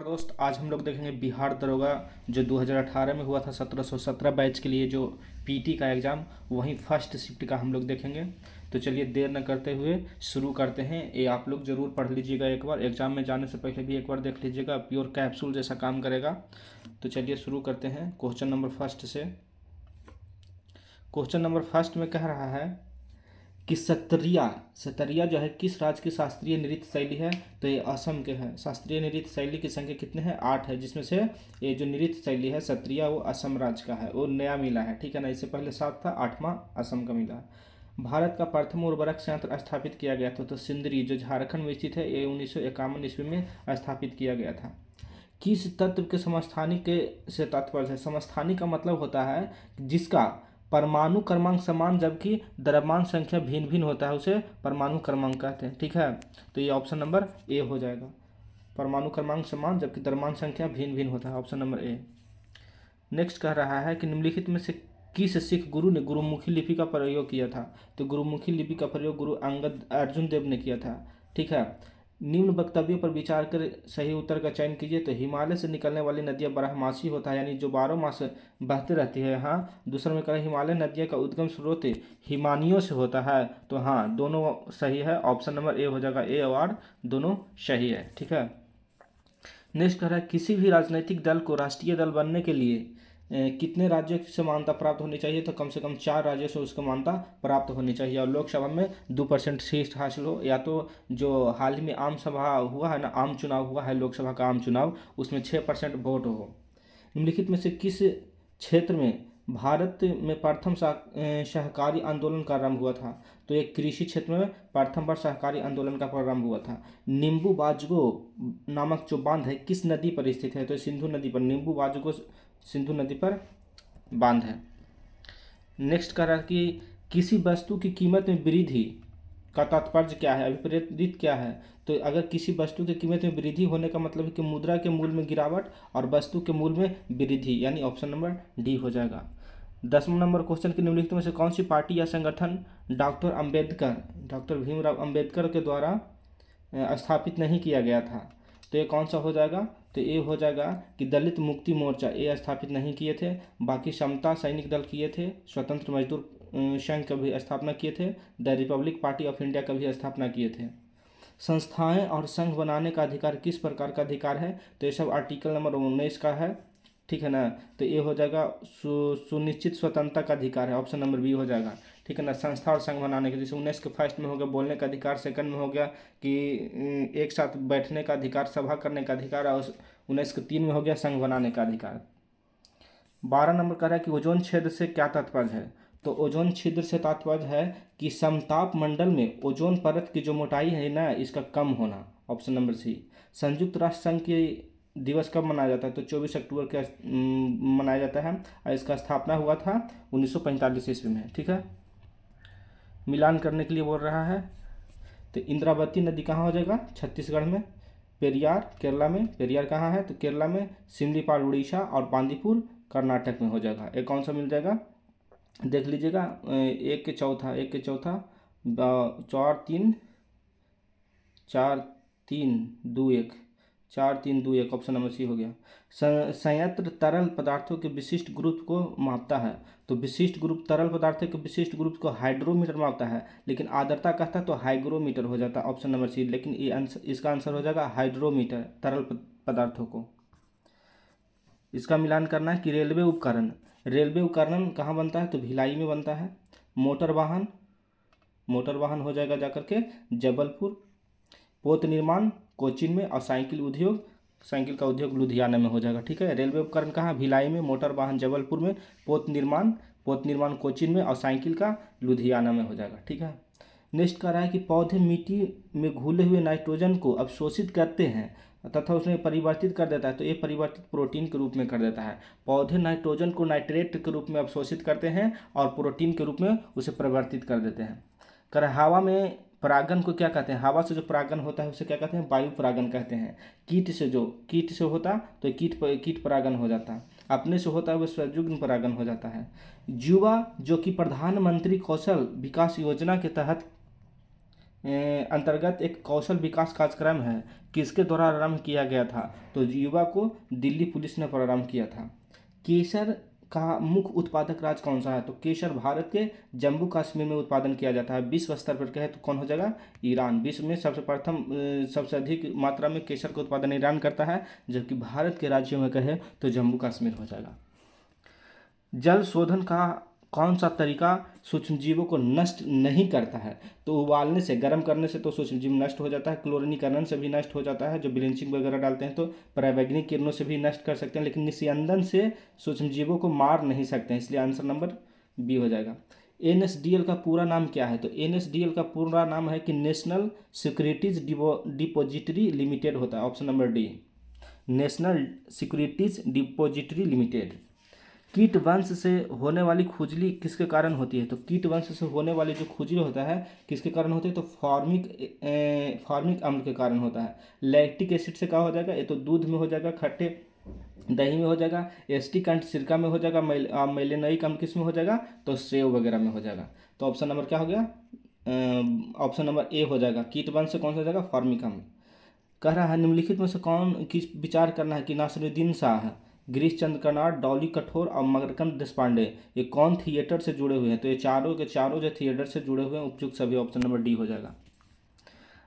दोस्त, आज हम लोग देखेंगे बिहार दरोगा जो 2018 में हुआ था 1717 बैच के लिए जो पीटी का एग्ज़ाम, वहीं फर्स्ट शिफ्ट का हम लोग देखेंगे। तो चलिए देर न करते हुए शुरू करते हैं। ये आप लोग ज़रूर पढ़ लीजिएगा, एक बार एग्ज़ाम में जाने से पहले भी एक बार देख लीजिएगा, प्योर कैप्सूल जैसा काम करेगा। तो चलिए शुरू करते हैं क्वेश्चन नंबर फर्स्ट से। क्वेश्चन नंबर फर्स्ट में कह रहा है कि सतरिया जो है किस राज्य की शास्त्रीय नृत्य शैली है। तो ये असम के हैं। शास्त्रीय नृत्य शैली की संख्या कितने हैं? 8 है, जिसमें से ये जो नृत्य शैली है सत्रिया वो असम राज्य का है, वो नया मिला है, ठीक है ना। इससे पहले 7 था, 8वां असम का मिला है। भारत का प्रथम उर्वरक संयंत्र स्थापित किया गया था तो सिंदरी जो झारखंड में स्थित है, ये 1951 ईस्वी में स्थापित किया गया था। किस तत्व के समस्थानिक के से तात्पर्य है? समस्थानिक का मतलब होता है जिसका परमाणु क्रमांक समान जबकि द्रव्यमान संख्या भिन्न भिन्न होता है, उसे परमाणु क्रमांक कहते हैं, ठीक है। तो ये ऑप्शन नंबर ए हो जाएगा। परमाणु क्रमांक समान जबकि द्रव्यमान संख्या भिन्न भिन्न होता है, ऑप्शन नंबर ए। नेक्स्ट कह रहा है कि निम्नलिखित में से किस सिख गुरु ने गुरुमुखी लिपि का प्रयोग किया था। तो गुरुमुखी लिपि का प्रयोग गुरु अंगद अर्जुन देव ने किया था, ठीक है। निम्न वक्तव्यों पर विचार कर सही उत्तर का चयन कीजिए। तो हिमालय से निकलने वाली नदियाँ बारहमासी होता है, यानी जो 12 मास बहती रहती है। हाँ, दूसरा में कहा हिमालय नदियों का उद्गम स्रोत हिमानियों से होता है। तो हाँ, दोनों सही है, ऑप्शन नंबर ए हो जाएगा। ए और दोनों सही है, ठीक है। नेक्स्ट कह रहा है किसी भी राजनीतिक दल को राष्ट्रीय दल बनने के लिए कितने राज्यों से मान्यता प्राप्त होनी चाहिए। तो कम से कम 4 राज्यों से उसको मान्यता प्राप्त होनी चाहिए, और लोकसभा में 2% सीट हासिल हो, या तो जो हाल ही में आम सभा हुआ है ना, आम चुनाव हुआ है, लोकसभा का आम चुनाव, उसमें 6% वोट हो। निम्नलिखित में से किस क्षेत्र में भारत में प्रथम सहकारी आंदोलन का आरंभ हुआ था। तो एक कृषि क्षेत्र में प्रथम बार सहकारी आंदोलन का प्रारंभ हुआ था। नींबू बाजगो नामक जो बांध है किस नदी पर स्थित है। तो सिंधु नदी पर नींबू बाजगो सिंधु नदी पर बांध है। नेक्स्ट कह रहा है कि किसी वस्तु की कीमत में वृद्धि का तात्पर्य क्या है, अभिप्रेत क्या है। तो अगर किसी वस्तु की कीमत में वृद्धि होने का मतलब है कि मुद्रा के मूल्य में गिरावट और वस्तु के मूल्य में वृद्धि, यानी ऑप्शन नंबर डी हो जाएगा। 10वां नंबर क्वेश्चन की निम्नलिखित में से कौन सी पार्टी या संगठन डॉक्टर भीमराव अंबेडकर के द्वारा स्थापित नहीं किया गया था। तो ये कौन सा हो जाएगा। तो ये हो जाएगा कि दलित मुक्ति मोर्चा, ये स्थापित नहीं किए थे। बाकी समता सैनिक दल किए थे, स्वतंत्र मजदूर संघ का भी स्थापना किए थे, the Republic party of India का भी स्थापना किए थे। संस्थाएं और संघ बनाने का अधिकार किस प्रकार का अधिकार है। तो ये सब आर्टिकल नंबर 19 का है, ठीक है ना। तो ये हो जाएगा सुनिश्चित स्वतंत्रता का अधिकार है, ऑप्शन नंबर बी हो जाएगा, ठीक है ना। संस्था और संघ बनाने के, जैसे 19 के फर्स्ट में हो गया बोलने का अधिकार, सेकंड में हो गया कि एक साथ बैठने का अधिकार, सभा करने का अधिकार, और 19 के 3 में हो गया संघ बनाने का अधिकार। 12 नंबर कह रहा है कि ओजोन छिद्र से क्या तात्पर्य है। तो ओजोन छिद्र से तात्पर्य है कि समताप मंडल में ओजोन परत की जो मोटाई है ना, इसका कम होना, ऑप्शन नंबर सी। संयुक्त राष्ट्र संघ की दिवस कब मनाया जाता है। तो 24 अक्टूबर के मनाया जाता है, और इसका स्थापना हुआ था 1945 ईस्वी में, ठीक है। मिलान करने के लिए बोल रहा है। तो इंद्रावती नदी कहाँ हो जाएगा, छत्तीसगढ़ में। पेरियार केरला में, पेरियार कहाँ है तो केरला में। सिमलीपाल उड़ीसा, और बांदीपुर कर्नाटक में हो जाएगा। एक कौन सा मिल जाएगा देख लीजिएगा। 1 के चौथा 4-3-2-1 4-3-2-1 ऑप्शन नंबर सी हो गया। संयंत्र तरल पदार्थों के विशिष्ट ग्रुप को मापता है। तो विशिष्ट ग्रुप तरल पदार्थों के विशिष्ट ग्रुप को हाइड्रोमीटर मापता है, लेकिन आर्द्रता कहता है तो हाइग्रोमीटर हो जाता है, ऑप्शन नंबर सी। लेकिन ये आंसर, इसका आंसर हो जाएगा हाइड्रोमीटर, तरल पदार्थों को। इसका मिलान करना है कि रेलवे उपकरण कहाँ बनता है। तो भिलाई में बनता है। मोटर वाहन हो जाएगा जाकर के जबलपुर। पोत निर्माण कोचीन में, और साइकिल का उद्योग लुधियाना में हो जाएगा, ठीक है। रेलवे उपकरण कहाँ, भिलाई में। मोटर वाहन जबलपुर में। पोत निर्माण कोचीन में, और साइकिल का लुधियाना में हो जाएगा, ठीक है। नेक्स्ट कह रहा है कि पौधे मिट्टी में घुले हुए नाइट्रोजन को अवशोषित करते हैं तथा उसमें परिवर्तित कर देता है। तो ये परिवर्तित प्रोटीन के रूप में कर देता है। पौधे नाइट्रोजन को नाइट्रेट के रूप में अवशोषित करते हैं और प्रोटीन के रूप में उसे परिवर्तित कर देते हैं। कर हवा में परागन को क्या कहते हैं। हवा से जो परागन होता है उसे क्या कहते हैं, वायु परागन कहते हैं। कीट से होता तो कीट परागन हो जाता। अपने से होता है वह स्वयुग्म परागन हो जाता है। युवा जो कि प्रधानमंत्री कौशल विकास योजना के तहत अंतर्गत एक कौशल विकास कार्यक्रम है, किसके द्वारा आरंभ किया गया था? तो युवा को दिल्ली पुलिस ने प्रारंभ किया था। केसर का मुख्य उत्पादक राज्य कौन सा है? तो केसर भारत के जम्मू कश्मीर में उत्पादन किया जाता है। विश्व स्तर पर कहे तो कौन हो जाएगा? ईरान। विश्व में सबसे अधिक मात्रा में केसर का उत्पादन ईरान करता है, जबकि भारत के राज्यों में कहे तो जम्मू कश्मीर हो जाएगा। जल शोधन का कौन सा तरीका सूक्ष्मजीवों को नष्ट नहीं करता है? तो उबालने से, गर्म करने से तो सूक्ष्मजीव नष्ट हो जाता है, क्लोरीनीकरण से भी नष्ट हो जाता है, जो ब्लीचिंग वगैरह डालते हैं, तो परावैज्ञानिक किरणों से भी नष्ट कर सकते हैं, लेकिन निस्यंदन से सूक्ष्मजीवों को मार नहीं सकते हैं, इसलिए आंसर नंबर बी हो जाएगा। NSDL का पूरा नाम क्या है? तो NSDL का पूरा नाम है कि नेशनल सिक्योरिटीज डिपॉजिटरी लिमिटेड होता है, option number D, national securities depository limited. कीट वंश से होने वाली खुजली किसके कारण होती है? तो कीट वंश से होने वाली जो खुजली होता है किसके कारण होती है? तो फॉर्मिक अम्ल के कारण होता है। लैक्टिक एसिड से क्या हो जाएगा? ये तो दूध में हो जाएगा, खट्टे दही में हो जाएगा, एसिटिक एसिड सिरका में हो जाएगा, मेलेनाइक अम्ल किस में हो जाएगा? तो सेव वगैरह में हो जाएगा। तो ऑप्शन नंबर क्या हो गया? ऑप्शन नंबर ए हो जाएगा। कीट वंश से कौन सा हो जाएगा? फॉर्मिक अम्ल। कह रहा है निम्नलिखित में से कौन किस विचार करना है कि नासिरुद्दीन शाह, गिरीश चंद्र कर्नाड, डॉली कठोर और मकरंद देशपांडे ये कौन थिएटर से जुड़े हुए हैं? तो ये चारों के चारों जो थिएटर से जुड़े हुए हैं उपयुक्त सभी, ऑप्शन नंबर डी हो जाएगा।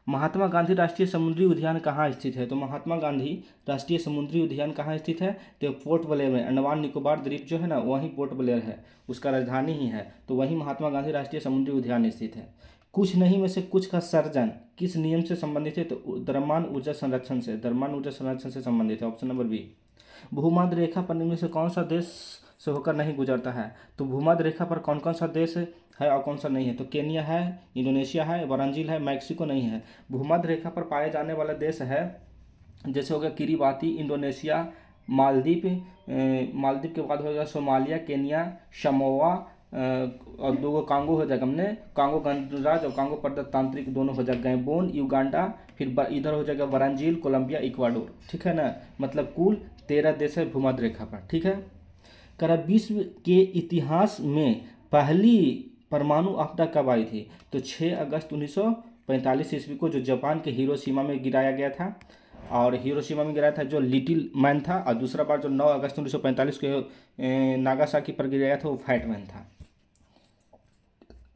महात्मा गांधी राष्ट्रीय समुद्री उद्यान कहाँ स्थित है? तो महात्मा गांधी राष्ट्रीय समुद्री उद्यान कहाँ स्थित है? तो पोर्ट ब्लेयर में, अंडमान निकोबार द्वीप जो है ना वहीं पोर्ट ब्लेयर है, उसका राजधानी ही है, तो वहीं महात्मा गांधी राष्ट्रीय समुद्री उद्यान स्थित है। कुछ नहीं में से कुछ का सर्जन किस नियम से संबंधित है? तो द्रव्यमान ऊर्जा संरक्षण से, द्रव्यमान ऊर्जा संरक्षण से संबंधित है, ऑप्शन नंबर बी। भूमध्य रेखा पर निम्न में से कौन सा देश से होकर नहीं गुजरता है? तो भूमध्य रेखा पर कौन कौन सा देश है और कौन सा नहीं है? तो केन्या है, इंडोनेशिया है, ब्राज़ील है, मैक्सिको नहीं है। भूमध्य रेखा पर पाए जाने वाला देश है जैसे हो गया किरीबाती, इंडोनेशिया, मालदीव के बाद हो गया सोमालिया, केन्या, समोआ और दो गो कांगो हो जाएगा, हमने कांगो गणराज्य और कांगो प्रजातांत्रिक दोनों हो जाएगा, गैबोन, युगांडा, फिर इधर हो जाएगा ब्राज़ील, कोलंबिया, इक्वाडोर। ठीक है ना, मतलब कुल 13 देश है भूमध्य रेखा पर। ठीक है। करा विश्व के इतिहास में पहली परमाणु आपदा कब आई थी? तो 6 अगस्त 1945 ईस्वी को, जो जापान के हिरोशिमा में गिराया गया था, और हिरोशिमा में गिराया था जो लिटिल मैन था, और दूसरा बार जो 9 अगस्त 1945 को नागासाकी पर गिराया था वो फैट मैन था।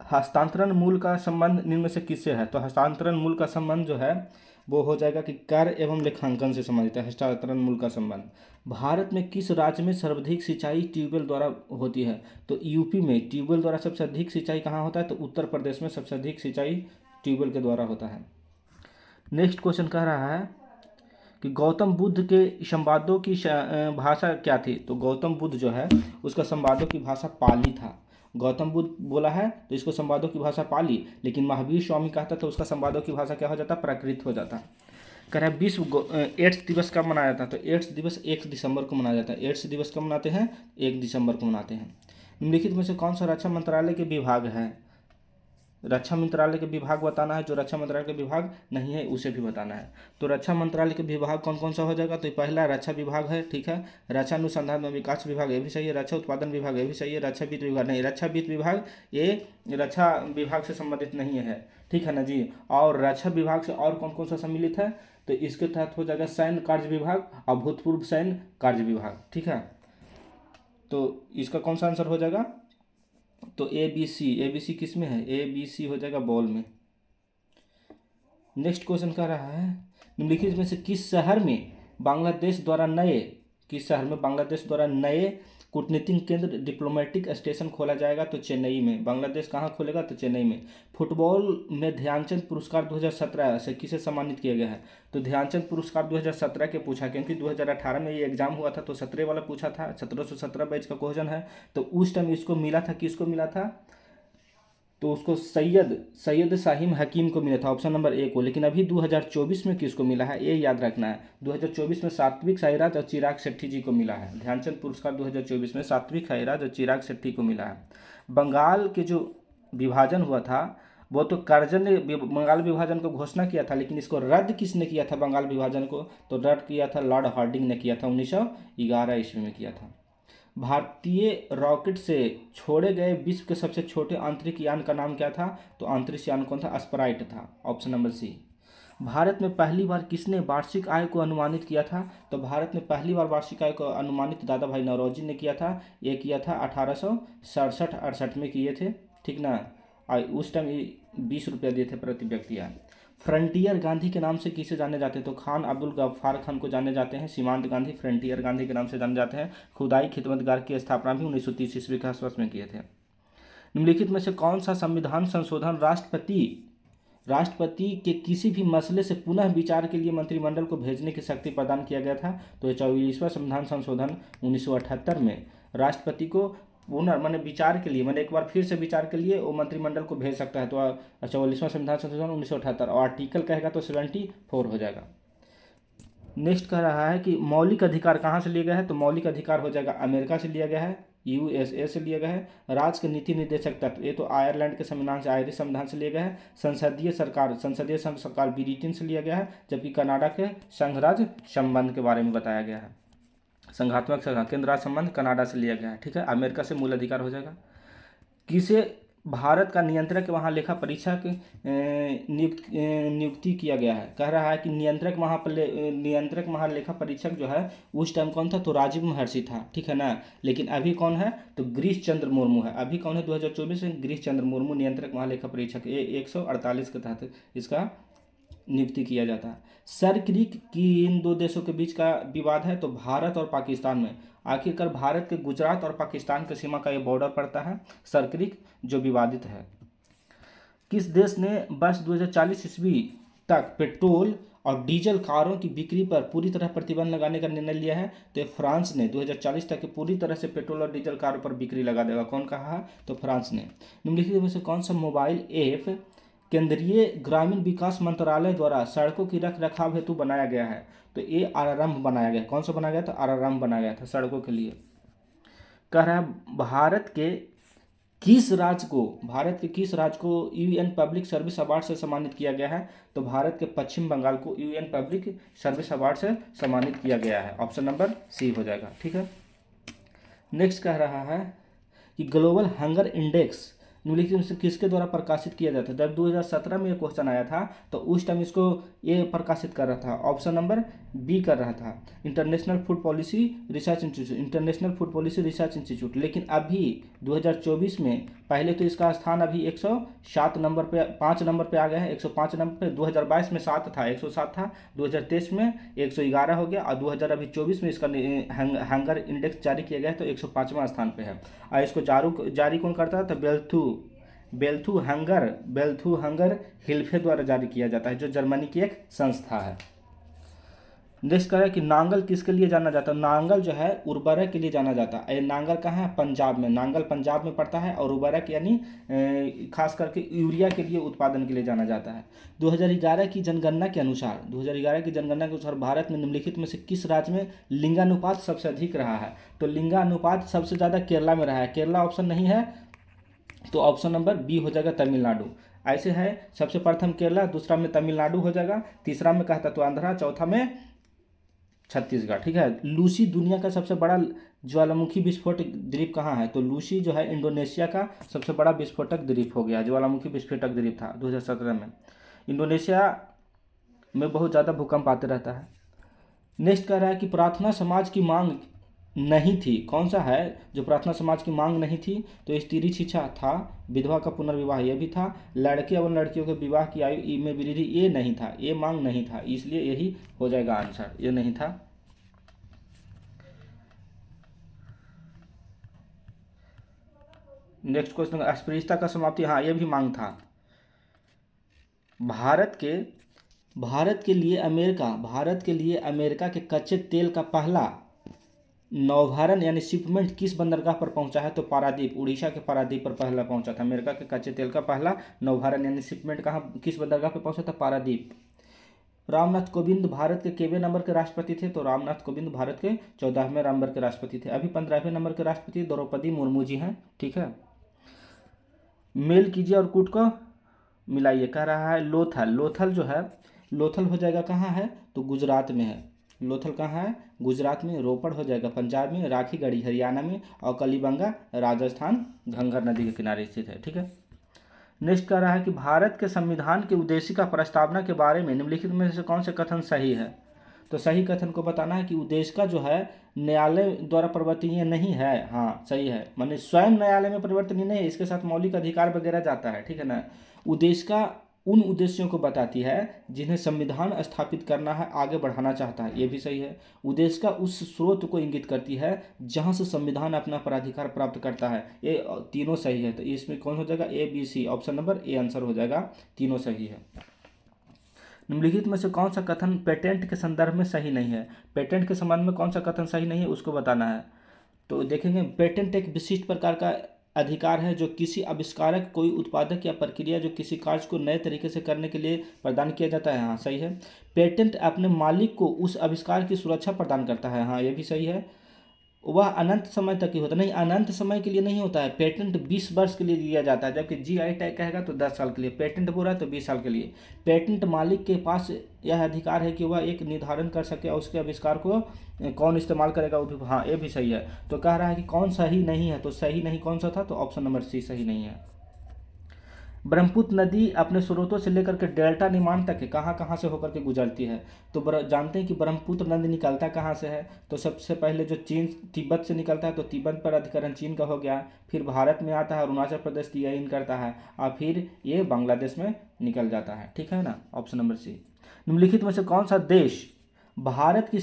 हस्तांतरण मूल का संबंध निम्न में से किससे है? तो हस्तांतरण मूल का संबंध जो है वो हो जाएगा कि कर एवं लेखांकन से संबंधित है हस्तांतरण मूल का संबंध। भारत में किस राज्य में सर्वाधिक सिंचाई ट्यूबवेल द्वारा होती है? तो यूपी में ट्यूबवेल द्वारा सबसे अधिक सिंचाई कहाँ होता है? तो उत्तर प्रदेश में सबसे अधिक सिंचाई ट्यूबवेल के द्वारा होता है। नेक्स्ट क्वेश्चन कह रहा है कि गौतम बुद्ध के संवादों की भाषा क्या थी? तो गौतम बुद्ध जो है उसका संवादों की भाषा पाली था। गौतम बुद्ध बोला है तो इसको संवादों की भाषा पाली, लेकिन महावीर स्वामी कहता तो उसका संवादों की भाषा क्या हो जाता? प्राकृत हो जाता। कह रहा है विश्व एड्स दिवस कब मनाया जाता है? तो एड्स दिवस 1 दिसंबर को मनाया जाता है। एड्स दिवस कब मनाते हैं? 1 दिसंबर को मनाते हैं। निम्नलिखित में से कौन सा रक्षा मंत्रालय के विभाग है? रक्षा मंत्रालय के विभाग बताना है, जो रक्षा मंत्रालय के विभाग नहीं है उसे भी बताना है। तो रक्षा मंत्रालय के विभाग कौन कौन सा हो जाएगा? तो पहला रक्षा विभाग है, ठीक है, रक्षा अनुसंधान एवं विकास विभाग ये भी सही है, रक्षा उत्पादन विभाग ये भी सही है, रक्षा वित्त विभाग नहीं, रक्षा वित्त विभाग ये रक्षा विभाग से संबंधित नहीं है, ठीक है ना जी। और रक्षा विभाग से और कौन कौन सा सम्मिलित है? तो इसके तहत हो जाएगा सैन्य कार्य विभाग और भूतपूर्व सैन्य कार्य विभाग, ठीक है। तो इसका कौन सा आंसर हो जाएगा? तो ABC किस में है? ABC हो जाएगा बॉल में। नेक्स्ट क्वेश्चन कह रहा है निम्नलिखित में से किस शहर में बांग्लादेश द्वारा नए कूटनीतिक केंद्र डिप्लोमेटिक स्टेशन खोला जाएगा? तो चेन्नई में। बांग्लादेश कहाँ खोलेगा? तो चेन्नई में। फुटबॉल में ध्यानचंद पुरस्कार 2017 से किसे सम्मानित किया गया है? तो ध्यानचंद पुरस्कार 2017 के पूछा, क्योंकि 2018 में ये एग्जाम हुआ था तो 17 वाला पूछा था, 1717 बैच का क्वेश्चन है, तो उस टाइम इसको मिला था, किसको मिला था? तो उसको सैयद शाहीन हकीम को मिला था, ऑप्शन नंबर ए को। लेकिन अभी 2024 में किसको मिला है ये याद रखना है। 2024 में सात्विक साईराज और चिराग शेट्टी जी को मिला है। ध्यानचंद पुरस्कार 2024 में सात्विक साईराज और चिराग शेट्टी को मिला है। बंगाल के जो विभाजन हुआ था वो तो करजन ने बंगाल विभाजन को घोषणा किया था, लेकिन इसको रद्द किसने किया था बंगाल विभाजन को? तो रद्द किया था लॉर्ड हार्डिंग ने किया था, 1911 ईस्वी में किया था। भारतीय रॉकेट से छोड़े गए विश्व के सबसे छोटे आंतरिक यान का नाम क्या था? तो आंतरिक यान कौन था? स्प्राइट था, ऑप्शन नंबर सी। भारत में पहली बार किसने वार्षिक आय को अनुमानित किया था? तो भारत में पहली बार वार्षिक आय को अनुमानित दादा भाई नौरोजी ने किया था। ये किया था 1867-68 में किए थे, ठीक ना। और उस टाइम 20 रुपया दिए थे प्रति व्यक्ति। फ्रंटियर गांधी के नाम से किसे जाने जाते हैं? तो खान अब्दुल गफ्फार खान को जाने जाते हैं। सीमांत गांधी फ्रंटियर गांधी के नाम से जाने जाते हैं। खुदाई खिदमतगार की स्थापना भी 1930 ईस्वी के आसपास में किए थे। निम्नलिखित में से कौन सा संविधान संशोधन राष्ट्रपति के किसी भी मसले से पुनः विचार के लिए मंत्रिमंडल को भेजने की शक्ति प्रदान किया गया था? तो 24वां संविधान संशोधन 1978 में राष्ट्रपति को पुनः मैंने विचार के लिए, मैंने एक बार फिर से विचार के लिए वो मंत्रिमंडल को भेज सकता है। तो 44वां संविधान संशोधन 1978 और आर्टिकल कहेगा तो 74 हो जाएगा। नेक्स्ट कह रहा है कि मौलिक अधिकार कहाँ से लिया गया है? तो मौलिक अधिकार हो जाएगा अमेरिका से लिया गया है, यूएसए से लिया गया है। राज्य के नीति निर्देशक तत्व, ये तो आयरलैंड के संविधान से, आयरिश संविधान से लिया गया है। संसदीय सरकार ब्रिटेन से लिया गया है, जबकि कनाडा के संघ राज्य संबंध के बारे में बताया गया है। संघात्मक केंद्र राज्य संबंध कनाडा से लिया गया है, ठीक है। अमेरिका से मूल अधिकार हो जाएगा। किसे भारत का नियंत्रक महालेखा परीक्षक नियुक्ति किया गया है? कह रहा है कि नियंत्रक महालेखा परीक्षक जो है उस टाइम कौन था? तो राजीव महर्षि था, ठीक है ना। लेकिन अभी कौन है? तो गिरीश चंद्र मुर्मू है। अभी कौन है? 2024 में गिरीश चंद्र मुर्मू नियंत्रक महालेखा परीक्षक 148 के तहत इसका नियुक्ति किया जाता है। सर क्रीक की इन दो देशों के बीच का विवाद है? तो भारत और पाकिस्तान में। आखिरकार भारत के गुजरात और पाकिस्तान की सीमा का ये बॉर्डर पड़ता है सर क्रीक, जो विवादित है। किस देश ने वर्ष 2040 ईस्वी तक पेट्रोल और डीजल कारों की बिक्री पर पूरी तरह प्रतिबंध लगाने का निर्णय लिया है? तो फ्रांस ने 2040 तक पूरी तरह से पेट्रोल और डीजल कारों पर बिक्री लगा देगा। कौन कहा है? तो फ्रांस ने। निम्नलिखित में से कौन सा मोबाइल ऐप केंद्रीय ग्रामीण विकास मंत्रालय द्वारा सड़कों की रख रखाव हेतु बनाया गया है? तो ये आरआरएम बनाया गया। कौन सा बनाया गया था? आरआरएम बनाया गया था सड़कों के लिए। कह रहा है भारत के किस राज्य को यूएन पब्लिक सर्विस अवार्ड से सम्मानित किया गया है? तो भारत के पश्चिम बंगाल को यूएन पब्लिक सर्विस अवार्ड से सम्मानित किया गया है। ऑप्शन नंबर सी हो जाएगा, ठीक है। नेक्स्ट कह रहा है कि ग्लोबल हंगर इंडेक्स निम्नलिखित में से किसके द्वारा प्रकाशित किया जाता है? जब 2017 में ये क्वेश्चन आया था तो उस टाइम इसको ये प्रकाशित कर रहा था, ऑप्शन नंबर बी कर रहा था, international food policy research institute. लेकिन अभी 2024 में पहले तो इसका स्थान अभी 107 नंबर पे, 5 नंबर पे आ गया है, 105 नंबर पे। 2022 में 7 था, 107 था। 2023 में 111 हो गया और 2024 में इसका हंगर इंडेक्स जारी किया गया है तो 105वां स्थान पे है। और इसको जारी कौन करता है? तो बेल्थू हंगर हिल्फे द्वारा जारी किया जाता है, जो जर्मनी की एक संस्था है। नेक्स्ट करें कि नांगल किसके लिए जाना जाता है? नांगल जो है उर्वरक के लिए जाना जाता है। नांगल कहाँ है? पंजाब में। नांगल पंजाब में पड़ता है और उर्वरक यानी खास करके यूरिया के लिए उत्पादन के लिए जाना जाता है। 2011 की जनगणना के अनुसार भारत में निम्नलिखित में से किस राज्य में लिंगानुपात सबसे अधिक रहा है? तो लिंगानुपात सबसे ज़्यादा केरला में रहा है। केरला ऑप्शन नहीं है तो ऑप्शन नंबर बी हो जाएगा, तमिलनाडु। ऐसे है, सबसे प्रथम केरला, दूसरा में तमिलनाडु हो जाएगा, तीसरा में कहता तो आंध्रा, चौथा में छत्तीसगढ़, ठीक है। लूसी दुनिया का सबसे बड़ा ज्वालामुखी विस्फोटक द्वीप कहाँ है? तो लूसी जो है इंडोनेशिया का सबसे बड़ा विस्फोटक द्वीप हो गया, ज्वालामुखी विस्फोटक द्वीप था 2017 में। इंडोनेशिया में बहुत ज़्यादा भूकंप आते रहता है। नेक्स्ट कह रहा है कि प्रार्थना समाज की मांग नहीं थी। कौन सा है जो प्रार्थना समाज की मांग नहीं थी? तो स्त्री शिक्षा था, विधवा का पुनर्विवाह ये भी था, लड़के एवं लड़कियों के विवाह की आयु में वृद्धि ये नहीं था, ये मांग नहीं था, इसलिए यही हो जाएगा आंसर, ये नहीं था। नेक्स्ट क्वेश्चन, अस्पृश्यता का समाप्ति, हाँ ये भी मांग था। भारत के लिए अमेरिका के कच्चे तेल का पहला नौभारण यानी शिपमेंट किस बंदरगाह पर पहुंचा है? तो पारादीप, उड़ीसा के पारादीप पर पहला पहुंचा था। अमेरिका के कच्चे तेल का पहला नौभारण यानी शिपमेंट कहाँ, किस बंदरगाह पर पहुंचा था? पारादीप। रामनाथ कोविंद भारत के केवे नंबर के राष्ट्रपति थे? तो रामनाथ कोविंद भारत के 14वें नंबर के राष्ट्रपति थे। अभी 15वें नंबर के राष्ट्रपति द्रौपदी मुर्मू जी हैं, ठीक है। मेल कीजिए और कूट को मिलाइए। कह रहा है लोथल जो है, लोथल हो जाएगा कहाँ है? तो गुजरात में है। लोथल कहाँ है? गुजरात में। रोपड़ हो जाएगा पंजाब में। राखीगढ़ी हरियाणा में। और कलीबंगा राजस्थान घंघर नदी के किनारे स्थित है। ठीक है। नेक्स्ट कह रहा है कि भारत के संविधान की उद्देशिका प्रस्तावना के बारे में निम्नलिखित में से कौन से कथन सही है? तो सही कथन को बताना है कि उद्देशिका जो है न्यायालय द्वारा परिवर्तनीय नहीं है। हाँ सही है, माने स्वयं न्यायालय में परिवर्तनीय नहीं है, इसके साथ मौलिक अधिकार वगैरह जाता है। ठीक है ना। उद्देशिका उन उद्देश्यों को बताती है जिन्हें संविधान स्थापित करना है, आगे बढ़ाना चाहता है, ये भी सही है। उद्देशिका उस स्रोत को इंगित करती है जहां से संविधान अपना प्राधिकार प्राप्त करता है। ये तीनों सही है। तो इसमें कौन हो जाएगा? A B C, option number A answer हो जाएगा, तीनों सही है। निम्नलिखित में से कौन सा कथन पेटेंट के संदर्भ में सही नहीं है? पेटेंट के संबंध में कौन सा कथन सही नहीं है उसको बताना है। तो देखेंगे, पेटेंट एक विशिष्ट प्रकार का अधिकार है जो किसी आविष्कारक, कोई उत्पादक या प्रक्रिया जो किसी कार्य को नए तरीके से करने के लिए प्रदान किया जाता है। हाँ सही है। पेटेंट अपने मालिक को उस आविष्कार की सुरक्षा प्रदान करता है। हाँ ये भी सही है। वह अनंत समय तक ही होता नहीं, अनंत समय के लिए नहीं होता है। पेटेंट 20 वर्ष के लिए दिया जाता है, जबकि जीआई टैग कहेगा तो 10 साल के लिए। पेटेंट बोल रहा है तो 20 साल के लिए। पेटेंट मालिक के पास यह अधिकार है कि वह एक निर्धारण कर सके और उसके आविष्कार को कौन इस्तेमाल करेगा वो भी। हाँ ये भी सही है। तो कह रहा है कि कौन सही नहीं है, तो सही नहीं कौन सा था? तो ऑप्शन नंबर सी सही नहीं है। ब्रह्मपुत्र नदी अपने स्रोतों से लेकर के डेल्टा निमान तक कहाँ कहाँ से होकर के गुजरती है? तो जानते हैं कि ब्रह्मपुत्र नदी निकलता कहाँ से है? तो सबसे पहले जो चीन तिब्बत से निकलता है, तो तिब्बत पर अधिकरण चीन का हो गया। फिर भारत में आता है, अरुणाचल प्रदेश टी इन करता है, और फिर ये बांग्लादेश में निकल जाता है। ठीक है ना, ऑप्शन नंबर सी। निम्नलिखित में से कौन सा देश भारत की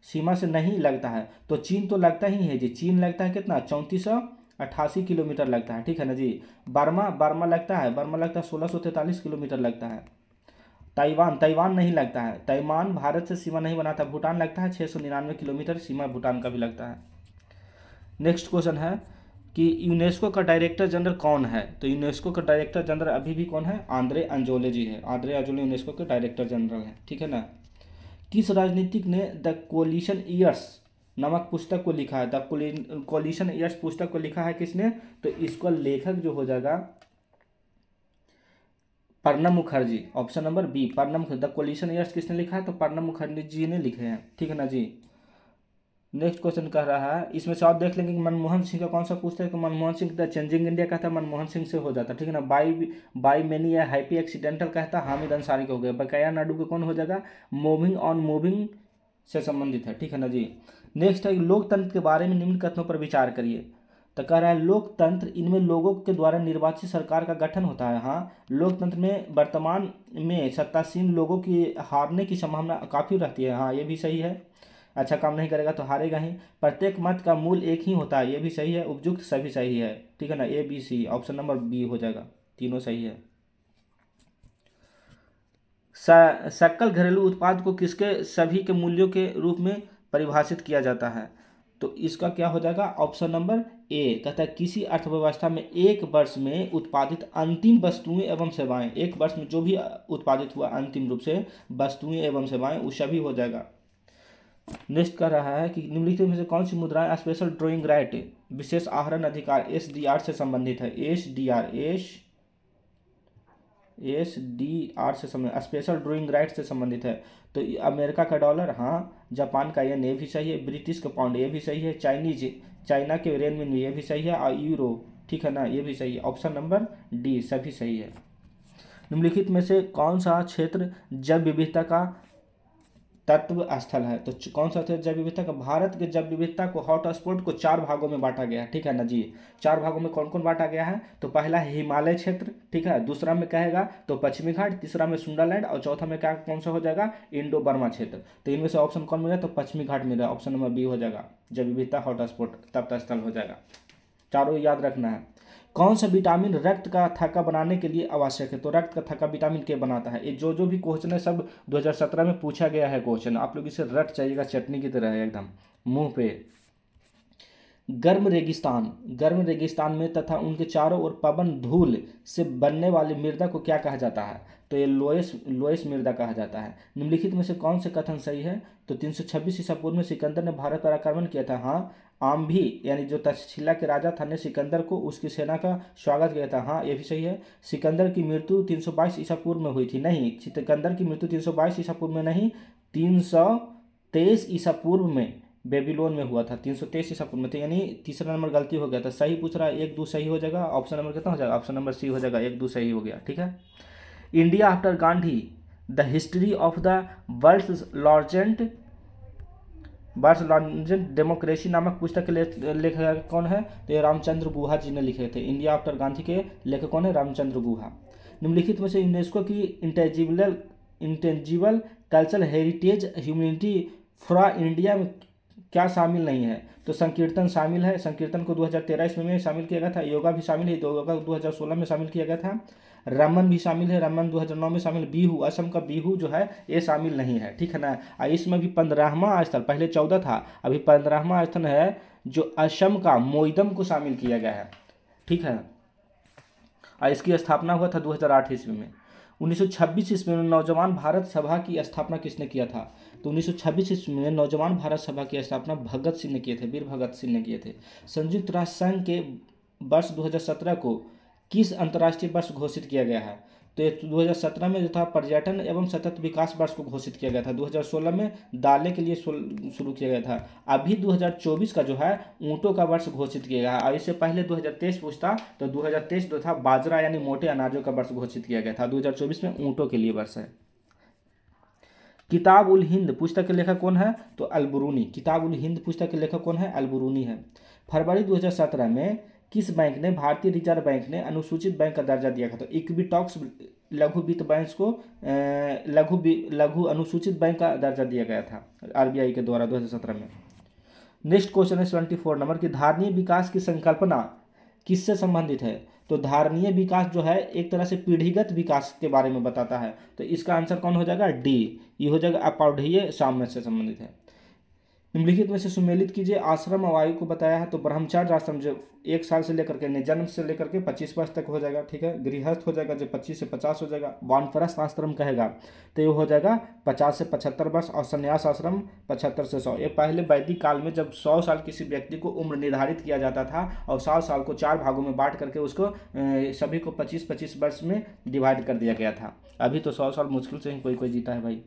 सीमा से नहीं लगता है? तो चीन तो लगता ही है जी। चीन लगता है कितना? 3488 किलोमीटर लगता है। ठीक है ना जी। बर्मा लगता है 1643 किलोमीटर लगता है। ताइवान नहीं लगता है। ताइवान भारत से सीमा नहीं बनाता। भूटान लगता है 699 किलोमीटर, सीमा भूटान का भी लगता है। नेक्स्ट क्वेश्चन है कि यूनेस्को का डायरेक्टर जनरल कौन है? तो यूनेस्को का डायरेक्टर जनरल अभी भी कौन है? आंद्रे अजोले जी है। आंद्रे अजोले यूनेस्को के डायरेक्टर जनरल हैं। ठीक है ना। किस राजनीतिक ने द कोलिशन ईयर्स नामक पुस्तक को लिखा है? द कोलिशन ईयर्स पुस्तक को लिखा है किसने? तो इसका लेखक जो हो जाएगा Pranab Mukherjee, option number B Pranab. The coalition years किसने लिखा है? तो प्रणब मुखर्जी जी ने लिखे हैं। ठीक है ना जी। नेक्स्ट क्वेश्चन कह रहा है, इसमें से आप देख लेंगे कि मनमोहन सिंह का कौन सा पूछता है? तो Manmohan Singh the changing India कहता है, मनमोहन सिंह से हो जाता। ठीक है ना। बाई मेनी या हैप्पी एक्सीडेंटल कहता है, हामिद अंसारी का हो गया। बकाया नाडू के कौन हो जाएगा? मूविंग ऑन मूविंग से संबंधित है। ठीक है ना जी। नेक्स्ट है, लोकतंत्र के बारे में निम्न कथनों पर विचार करिए। तो कह रहा है लोकतंत्र, इनमें लोगों के द्वारा निर्वाचित सरकार का गठन होता है। हाँ, लोकतंत्र में वर्तमान में सत्तासीन लोगों की हारने की संभावना काफ़ी रहती है। हाँ ये भी सही है। अच्छा काम नहीं करेगा तो हारेगा ही। प्रत्येक मत का मूल एक ही होता है, ये भी सही है। उपयुक्त सभी सही है। ठीक है ना। A B C, option number B हो जाएगा, तीनों सही है। सकल घरेलू उत्पाद को किसके सभी के मूल्यों के रूप में परिभाषित किया जाता है? तो इसका क्या हो जाएगा? ऑप्शन नंबर ए कहता है किसी अर्थव्यवस्था में एक वर्ष में उत्पादित अंतिम वस्तुएं एवं सेवाएं, एक वर्ष में जो भी उत्पादित हुआ अंतिम रूप से वस्तुएं एवं सेवाएं, वो सभी हो जाएगा। नेक्स्ट कर रहा है कि निम्नलिखित में से कौन सी मुद्राएं स्पेशल ड्राइंग राइट विशेष आहरण अधिकार एसडीआर से संबंधित है? एसडीआर से संबंधित, स्पेशल ड्राइंग राइट से संबंधित है। तो अमेरिका का डॉलर, हाँ। जापान का येन, ये भी सही है। ब्रिटिश का पाउंड, ये भी सही है। चाइना के रेनमिन, ये भी सही है। और यूरो, ठीक है ना, ये भी सही है। ऑप्शन नंबर डी सभी सही है। निम्नलिखित में से कौन सा क्षेत्र जैव विविधता का तत्व स्थल है? तो कौन सा थे जैव विविधता का? भारत के जैव विविधता को हॉट स्पॉट को 4 भागों में बांटा गया है। ठीक है ना जी। 4 भागों में कौन कौन बांटा गया है? तो पहला है हिमालय क्षेत्र, ठीक है। दूसरा में कहेगा तो पश्चिमी घाट, तीसरा में सुंडालैंड, और चौथा में क्या कौन सा हो जाएगा? इंडो बर्मा क्षेत्र। तो इनमें से ऑप्शन कौन मिला? तो पश्चिमी घाट मिला, ऑप्शन नंबर बी हो जाएगा। जैव विविधता हॉट स्पॉट तत्व स्थल हो जाएगा। चारों याद रखना है। कौन सा विटामिन रक्त का थक्का बनाने के लिए आवश्यक है? तो रक्त का थक्का विटामिन के बनाता है। ये जो भी क्वेश्चन है सब 2017 में पूछा गया है क्वेश्चन, आप लोग इसे रट चाहिएगा, चटनी की तरह है एकदम मुंह पे। गर्म रेगिस्तान में तथा उनके चारों ओर पवन धूल से बनने वाली मृदा को क्या कहा जाता है? तो ये लोएस मृदा कहा जाता है। निम्नलिखित में से कौन से कथन सही है? तो 326 ईसा पूर्व में सिकंदर ने भारत पर आक्रमण किया था। हाँ। आम्भी यानी जो तक्षशिला के राजा था ने सिकंदर को उसकी सेना का स्वागत किया था। हाँ ये भी सही है। सिकंदर की मृत्यु 322 ईसा पूर्व में हुई थी। नहीं, सिकंदर की मृत्यु 322 ईसा पूर्व में नहीं, 323 ईसा पूर्व में बेबीलोन में हुआ था। 323 ईसा पूर्व में, तो यानी तीसरा नंबर गलती हो गया था। सही पूछ रहा है, 1 2 सही हो जाएगा। ऑप्शन नंबर कितना हो जाएगा? ऑप्शन नंबर सी हो जाएगा, 1 2 सही हो गया। ठीक है। India after Gandhi, the history of the world's largest democracy नामक पुस्तक के लेखक कौन है? तो ये रामचंद्र गुहा जी ने लिखे थे। इंडिया आफ्टर गांधी के लेखक कौन है? रामचंद्र गुहा। निम्नलिखित में से यूनेस्को की इंटेंजिबल कल्चरल हेरिटेज ह्यूमैनिटी फ्रा इंडिया में क्या शामिल नहीं है? तो संकीर्तन शामिल है। संकीर्तन को 2013 ईस्वी में शामिल किया गया था। योगा भी शामिल है, योगा 2016 में शामिल किया गया था। रमन भी शामिल है, रमन 2009 में शामिल। बिहू, असम का बिहू जो है ये शामिल नहीं है। ठीक है ना। इसमें भी 15वां स्थल, पहले 14 था, अभी 15वां स्थल है जो असम का मोइदम को शामिल किया गया है। ठीक है। और इसकी स्थापना हुआ था 2008 ईस्वी में। 1926 ईस्वी में नौजवान भारत सभा की स्थापना किसने किया था? तो 1926 ईस्वी में नौजवान भारत सभा की स्थापना भगत सिंह ने किए थे, वीर भगत सिंह ने किए थे। संयुक्त राष्ट्र संघ के वर्ष 2017 को किस अंतर्राष्ट्रीय वर्ष घोषित किया गया है? तो 2017 में जो था पर्यटन एवं सतत विकास वर्ष को घोषित किया गया था। 2016 में दालें के लिए शुरू किया गया था। अभी 2024 का जो है ऊँटों का वर्ष घोषित किया गया है। और इससे पहले 2023 पूछता तो 2023 जो था बाजरा यानी मोटे अनाजों का वर्ष घोषित किया गया था। 2024 में ऊँटों के लिए वर्ष है। किताब उल हिंद पुस्तक के लेखक कौन है? तो अलबरूनी। किताब उल हिंद पुस्तक के लेखक कौन है? अलबरूनी है। फरवरी 2017 में किस बैंक ने, भारतीय रिजर्व बैंक ने अनुसूचित बैंक का दर्जा दिया था? तो इक्विटॉक्स लघु वित्त बैंक को लघु अनुसूचित बैंक का दर्जा दिया गया था आरबीआई के द्वारा 2017 में। नेक्स्ट क्वेश्चन है 74 नंबर की धारणीय विकास की संकल्पना किससे संबंधित है? तो धारणीय विकास जो है एक तरह से पीढ़ीगत विकास के बारे में बताता है। तो इसका आंसर कौन हो जाएगा? डी, ये हो जाएगा अपौढ़ीय साम्य से संबंधित है। निम्नलिखित में से सुमेलित कीजिए। आश्रम और आयु को बताया है। तो ब्रह्मचार्य आश्रम जो 1 साल से लेकर के जन्म से लेकर के 25 वर्ष तक हो जाएगा। ठीक है। गृहस्थ हो जाएगा जो 25 से 50 हो जाएगा। वानप्रस्थ आश्रम कहेगा तो ये हो जाएगा 50 से 75 वर्ष। और संन्यास आश्रम 75 से 100। ये पहले वैदिक काल में जब 100 साल किसी व्यक्ति को उम्र निर्धारित किया जाता था और 100 साल को 4 भागों में बांट करके उसको सभी को 25-25 वर्ष में डिवाइड कर दिया गया था। अभी तो 100 साल मुश्किल से ही कोई जीता है भाई।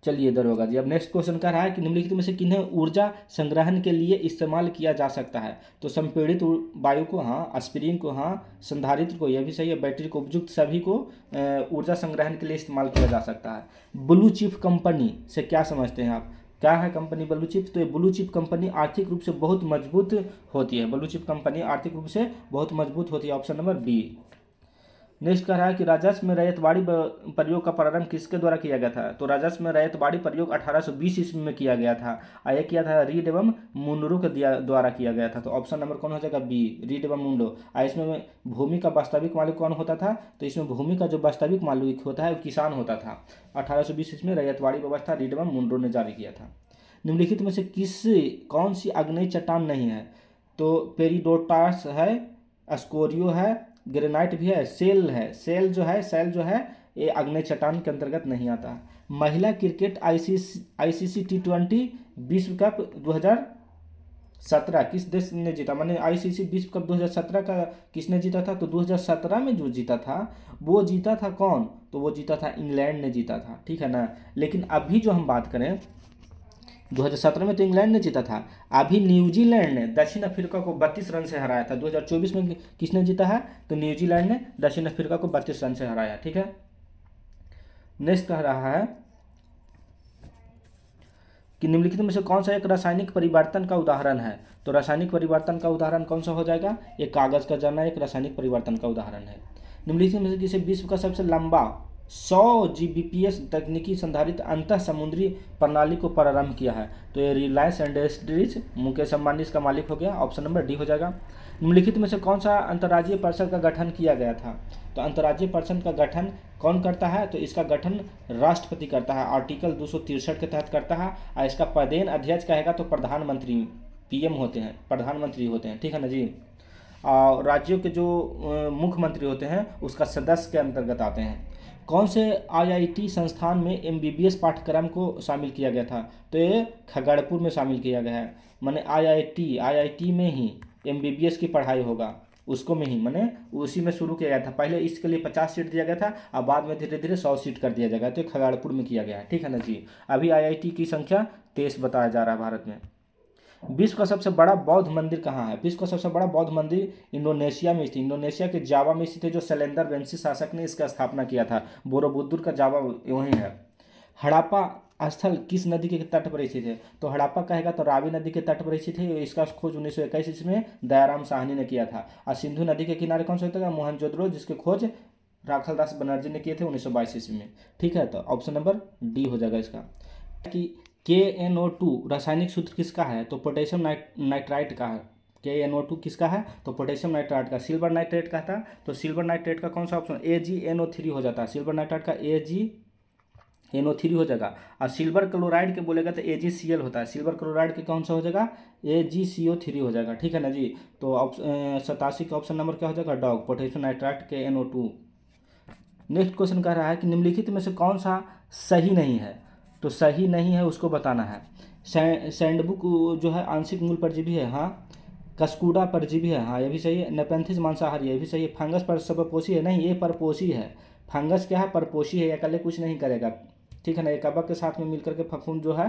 चलिए इधर होगा जी। अब नेक्स्ट क्वेश्चन कह रहा है कि निम्नलिखित में से किन्हें ऊर्जा संग्रहण के लिए इस्तेमाल किया जा सकता है? तो संपीड़ित वायु को हाँ, एस्पिरिन को हाँ, संधारित्र को, यह भी सही है, बैटरी को, उपयुक्त सभी को ऊर्जा संग्रहण के लिए इस्तेमाल किया जा सकता है। ब्लू चिप कंपनी से क्या समझते हैं आप? क्या है कंपनी ब्लू चिप? तो ये ब्लू चिप कंपनी आर्थिक रूप से बहुत मजबूत होती है। ब्लू चिप कंपनी आर्थिक रूप से बहुत मजबूत होती है। Option number B. नेक्स्ट कह रहा है कि राजस्व में रैयतवाड़ी प्रयोग का प्रारंभ किसके द्वारा किया गया था? तो राजस्व में रैयतवाड़ी प्रयोग 1820 ईस्वी में किया गया था। यह किया था रीड एवं मुनरो के द्वारा किया गया था। तो ऑप्शन नंबर कौन हो जाएगा? बी, रीड एवं मुनरो। इसमें भूमि का वास्तविक मालिक कौन होता था? तो इसमें भूमि का जो वास्तविक मालिक होता है वो किसान होता था। 1820 ईस्वी में रैयतवाड़ी व्यवस्था रीड एवं मुनरो ने जारी किया था। निम्नलिखित में से कौन सी आग्नेय चट्टान नहीं है? तो पेरिडोटास है, स्कोरियो है, ग्रेनाइट भी है, सेल है। सेल जो है ये आग्नेय चट्टान के अंतर्गत नहीं आता। महिला क्रिकेट आईसीसी T20 विश्व कप 2017 किस देश ने जीता? माने आईसीसी विश्व कप 2017 का किसने जीता था? तो 2017 में जो जीता था वो जीता था कौन? तो वो जीता था इंग्लैंड ने जीता था। ठीक है ना। लेकिन अभी जो हम बात करें 2017 में तो इंग्लैंड ने जीता था। अभी न्यूजीलैंड ने दक्षिण अफ्रीका को 32 रन से हराया था। 2024 में किसने जीता है? तो न्यूजीलैंड ने दक्षिण अफ्रीका को 32 रन से हराया। ठीक है। नेक्स्ट कह रहा है कि निम्नलिखित में से कौन सा एक रासायनिक परिवर्तन का उदाहरण है? तो रासायनिक परिवर्तन का उदाहरण कौन सा हो जाएगा? ये कागज का जलना एक रासायनिक परिवर्तन का उदाहरण है। निम्नलिखित में से किसे विश्व का सबसे लंबा 100 Gbps तकनीकी संधारित अंतः समुद्री प्रणाली को प्रारंभ किया है? तो ये रिलायंस इंडस्ट्रीज, मुकेश अंबानी इसका मालिक हो गया। ऑप्शन नंबर डी हो जाएगा। निम्नलिखित में से कौन सा अंतर्राज्यीय परिषद का गठन किया गया था? तो अंतर्राज्यीय परिषद का गठन कौन करता है? तो इसका गठन राष्ट्रपति करता है, आर्टिकल 263 के तहत करता है। और इसका पदेन अध्यक्ष कहेगा तो प्रधानमंत्री, पीएम होते हैं, प्रधानमंत्री होते हैं। ठीक है ना जी। और राज्यों के जो मुख्यमंत्री होते हैं उसका सदस्य के अंतर्गत आते हैं। कौन से आईआईटी संस्थान में एमबीबीएस पाठ्यक्रम को शामिल किया गया था? तो ये खगड़पुर में शामिल किया गया है। माने आईआईटी में ही एमबीबीएस की पढ़ाई होगा। उसको में ही मैंने उसी में शुरू किया गया था। पहले इसके लिए 50 सीट दिया गया था, अब बाद में धीरे धीरे 100 सीट कर दिया जाएगा। तो ये खगड़ियापुर में किया गया है, ठीक है ना जी। अभी IIT की संख्या 23 बताया जा रहा है भारत में। विश्व का सबसे बड़ा बौद्ध मंदिर कहाँ है? विश्व का सबसे बड़ा बौद्ध मंदिर इंडोनेशिया में स्थित, इंडोनेशिया के जावा में स्थित है, जो शैलेंद्र वेंसी शासक ने इसका स्थापना किया था। बोरोबुद्दुर का जावा वहीं है। हड़प्पा स्थल किस नदी के तट पर स्थित है? तो हड़प्पा कहेगा तो रावी नदी के तट पर स्थित है। इसका खोज 1921 ईस्वी में दयाराम साहनी ने किया था। और सिंधु नदी के किनारे कौन सा होता है? मोहनजोदड़ो, जिसके खोज राखालदास बनर्जी ने किए थे 1922 ईस्वी में, ठीक है। तो ऑप्शन नंबर डी हो जाएगा इसका। कि KNO2 रासायनिक सूत्र किसका है? तो पोटेशियम नाइट्राइट का है। KNO2 किसका है? तो पोटेशियम नाइट्राइट का। सिल्वर नाइट्रेट का था, तो सिल्वर नाइट्रेट का कौन सा ऑप्शन? AgNO3 हो जाता है। सिल्वर नाइट्राइट का AgNO3 हो जाएगा। और सिल्वर क्लोराइड के बोलेगा तो AgCl होता है। सिल्वर क्लोराइड के कौन सा हो जाएगा? AgCO3 हो जाएगा, ठीक है ना जी। तो 87 का ऑप्शन नंबर क्या हो जाएगा? Dog, potassium nitrite KNO2। Next question कह रहा है कि निम्नलिखित में से कौन सा सही नहीं है? तो सही नहीं है उसको बताना है। सैंडबुक जो है आंशिक मूल परजीवी है, हाँ। कस्कूडा परजीवी है, हाँ ये भी सही है। नेपेंथिस मांसाहारी, ये भी सही है। फंगस पर सबपोषी है, नहीं ये परपोषी है। फंगस क्या है? परपोषी है, अकेले कुछ नहीं करेगा, ठीक है ना। ये कवक के साथ में मिलकर के, फफूंद जो है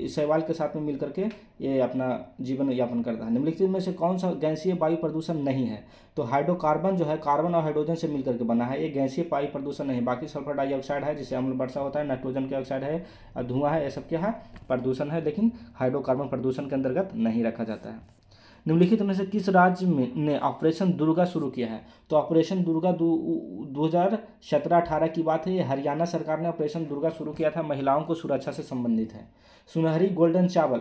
शैवाल के साथ में मिलकर के ये अपना जीवन यापन करता है। निम्नलिखित में से कौन सा गैसीय वायु प्रदूषण नहीं है? तो हाइड्रोकार्बन जो है कार्बन और हाइड्रोजन से मिलकर के बना है, ये गैसीय वायु प्रदूषण नहीं। बाकी सल्फर डाइऑक्साइड है, जिससे अम्ल वर्षा होता है। नाइट्रोजन के ऑक्साइड है, धुआं है, ये सब क्या है? प्रदूषण है, लेकिन हाइड्रोकार्बन प्रदूषण के अंतर्गत नहीं रखा जाता है। निम्नलिखित में से किस राज्य ने ऑपरेशन दुर्गा शुरू किया है? तो ऑपरेशन दुर्गा 2017-18 की बात है। ये हरियाणा सरकार ने ऑपरेशन दुर्गा शुरू किया था, महिलाओं को सुरक्षा से संबंधित है। सुनहरी गोल्डन चावल,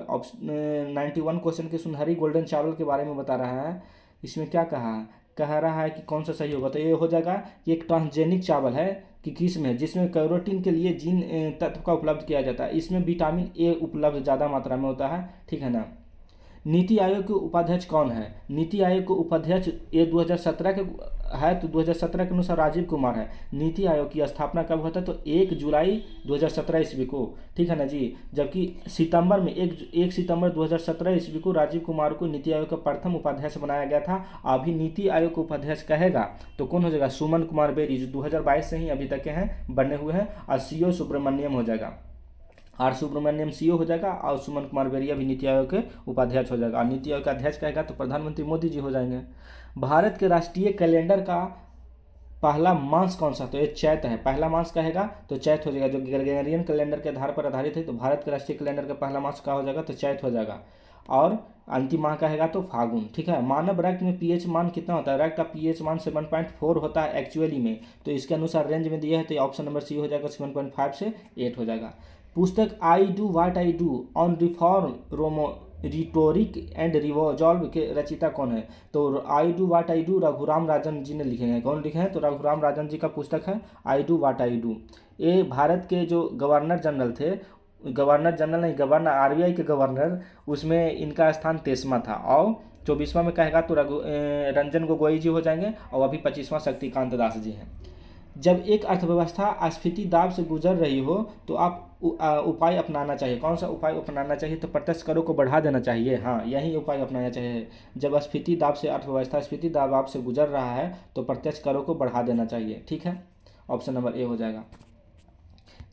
91 क्वेश्चन के सुनहरी गोल्डन चावल के बारे में बता रहा है। इसमें क्या कहा है? कह रहा है कि कौन सा सही होगा? तो ये हो जाएगा कि एक ट्रांसजेनिक चावल है कि किसमें, जिसमें कैरोटीन के लिए जीन तत्व का उपलब्ध किया जाता है। इसमें विटामिन ए उपलब्ध ज़्यादा मात्रा में होता है, ठीक है ना। नीति आयोग के उपाध्यक्ष कौन है? नीति आयोग के उपाध्यक्ष ये 2017 के है, तो 2017 के अनुसार राजीव कुमार है। नीति आयोग की स्थापना कब हुआ था? तो 1 जुलाई 2017 ईस्वी को, ठीक है ना जी। जबकि सितंबर में 1 सितंबर 2017 ईस्वी को राजीव कुमार को नीति आयोग का प्रथम उपाध्यक्ष बनाया गया था। अभी नीति आयोग को उपाध्यक्ष कहेगा तो कौन हो जाएगा? सुमन कुमार बेरी, जो 2022 से ही अभी तक के हैं, बने हुए हैं। और CO सुब्रमण्यम हो जाएगा। R सुब्रमण्यम CO हो जाएगा, और सुमन कुमार बेरिया भी नीति आयोग के उपाध्यक्ष हो जाएगा। और नीति आयोग का अध्यक्ष कहेगा तो प्रधानमंत्री मोदी जी हो जाएंगे। भारत के राष्ट्रीय कैलेंडर का पहला मास कौन सा? तो ये चैत है। पहला मास कहेगा तो चैत हो जाएगा, जो ग्रेगोरियन कैलेंडर के आधार पर आधारित है। तो भारत के राष्ट्रीय कैलेंडर का पहला मास क्या हो जाएगा? तो चैत हो जाएगा। और अंतिम माह कहेगा तो फागुन, ठीक है। मानव रक्त में pH मान कितना होता है? रक्त का pH मान 7.4 होता है एक्चुअली में, तो इसके अनुसार रेंज में दिया है, तो ऑप्शन नंबर C हो जाएगा। 7.5 से 8 हो जाएगा। पुस्तक I do what I do on reform rhetoric and revolve के रचिता कौन है? तो I do what I do Raghuram Rajan ji ने लिखे हैं। कौन लिखे हैं? तो रघुराम राजन जी का पुस्तक है आई डू वाट आई डू। ये भारत के जो गवर्नर जनरल थे, गवर्नर जनरल नहीं, गवर्नर RBI के गवर्नर, उसमें इनका स्थान 23वां था। और 24वां में कहेगा तो रंजन गोगोई जी हो जाएंगे। और अभी 25वां शक्तिकांत दास जी हैं। जब एक अर्थव्यवस्था स्फीति दाब से गुजर रही हो तो आप उपाय अपनाना चाहिए। कौन सा उपाय अपनाना चाहिए? तो प्रत्यक्ष करों को बढ़ा देना चाहिए, हाँ यही उपाय अपनाना चाहिए। जब स्फीति दाब से अर्थव्यवस्था स्फीति दाब से गुजर रहा है तो प्रत्यक्ष करों को बढ़ा देना चाहिए, ठीक है। ऑप्शन नंबर A हो जाएगा।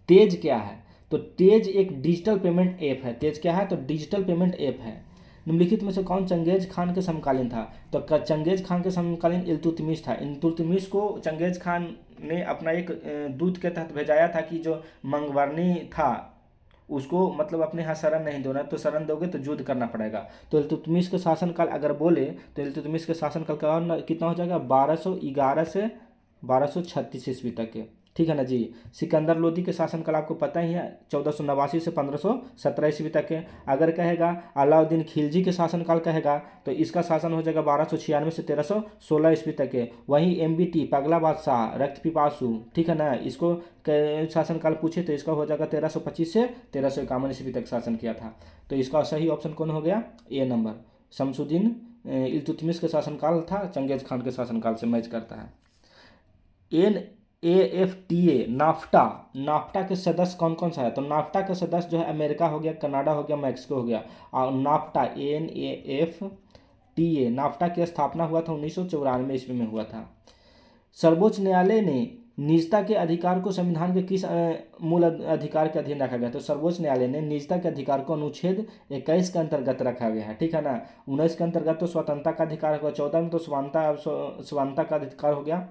तेज क्या है? तो तेज एक डिजिटल पेमेंट ऐप है। तेज क्या है? तो डिजिटल पेमेंट ऐप है। निम्नलिखित में से कौन चंगेज खान के समकालीन था? तो चंगेज खान के समकालीन इल्तुतमिश था। इल्तुतमिश को चंगेज खान ने अपना एक दूत के तहत भेजाया था कि जो मंगवर्णी था उसको मतलब अपने यहाँ शरण नहीं देना, तो शरण दोगे तो युद्ध करना पड़ेगा। तो इल्तुतमिश के शासनकाल अगर बोले तो इल्तुतमिश के शासनकाल कितना हो जाएगा? 1211 से 1236 ईस्वी तक के, ठीक है ना जी। सिकंदर लोदी के शासनकाल आपको पता ही है, 1489 से 1517 ईस्वी तक के। अगर कहेगा अलाउद्दीन खिलजी के शासनकाल कहेगा तो इसका शासन हो जाएगा 1296 से 1316 ईस्वी तक के। वहीं MBT पगला बादशाह रक्त पिपासु, ठीक है ना, इसको शासनकाल पूछे तो इसका हो जाएगा 1325 से 1351 ईस्वी तक शासन किया था। तो इसका सही ऑप्शन कौन हो गया? A number. शमसुद्दीन इल्तुतमिश के शासनकाल था, चंगेज खान के शासनकाल से मैच करता है। NAFTA नाफ्टा के सदस्य कौन कौन सा है? तो नाफ्टा के सदस्य जो है अमेरिका हो गया, कनाडा हो गया, मैक्सिको हो गया। और नाफ्टा टीए नाफ्टा की स्थापना हुआ था 1994 ईस्वी में हुआ था। सर्वोच्च न्यायालय ने निजता के अधिकार को संविधान के किस मूल अधिकार के अधीन रखा गया? तो सर्वोच्च न्यायालय ने निजता के अधिकार को अनुच्छेद 21 के अंतर्गत रखा गया है, ठीक है ना। 19 के अंतर्गत तो स्वतंत्रता का अधिकार होगा, 14 में तो समानता का अधिकार हो गया,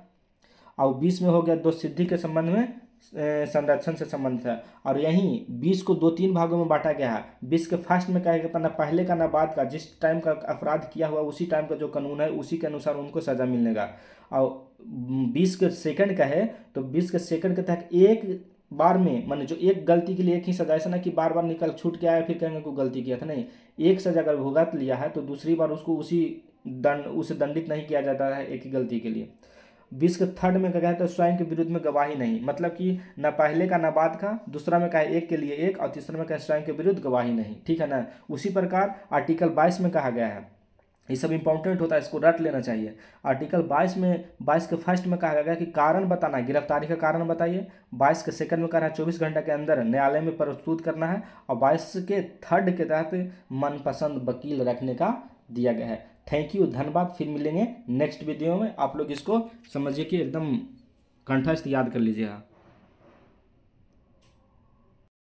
और 20 में हो गया दो सिद्धि के संबंध में संरक्षण से संबंधित है। और यहीं 20 को 2-3 भागों में बांटा गया है। 20 के फर्स्ट में कहा गया ना पहले का ना बाद का, जिस टाइम का अपराध किया हुआ उसी टाइम का जो कानून है उसी के अनुसार उनको सजा मिलने का। और 20 के सेकंड का है तो 20 के सेकंड के तहत एक बार में माने जो एक गलती के लिए एक ही सजा, ऐसा ना कि बार बार निकल छूट के आया फिर कहेंगे को गलती किया था, नहीं। एक सजा अगर भुगत लिया है तो दूसरी बार उसको उसे दंडित नहीं किया जाता है एक ही गलती के लिए। 20 के थर्ड में क्या है स्वयं के विरुद्ध में गवाही नहीं, मतलब कि न पहले का न बाद का, दूसरा में कहा एक के लिए एक, और तीसरा में कहा स्वयं के विरुद्ध गवाही नहीं, ठीक है ना। उसी प्रकार आर्टिकल 22 में कहा गया है, ये सब इंपॉर्टेंट होता है, इसको रट लेना चाहिए। आर्टिकल 22 के फर्स्ट में कहा गया कि कारण बताना, गिरफ्तारी का कारण बताइए। 22 के सेकंड में कहा है 24 घंटे के अंदर न्यायालय में प्रस्तुत करना है, और 22 के थर्ड के तहत मनपसंद वकील रखने का दिया गया है। थैंक यू, धन्यवाद। फिर मिलेंगे नेक्स्ट वीडियो में। आप लोग इसको समझिए कि एकदम कंठस्थ याद कर लीजिएगा।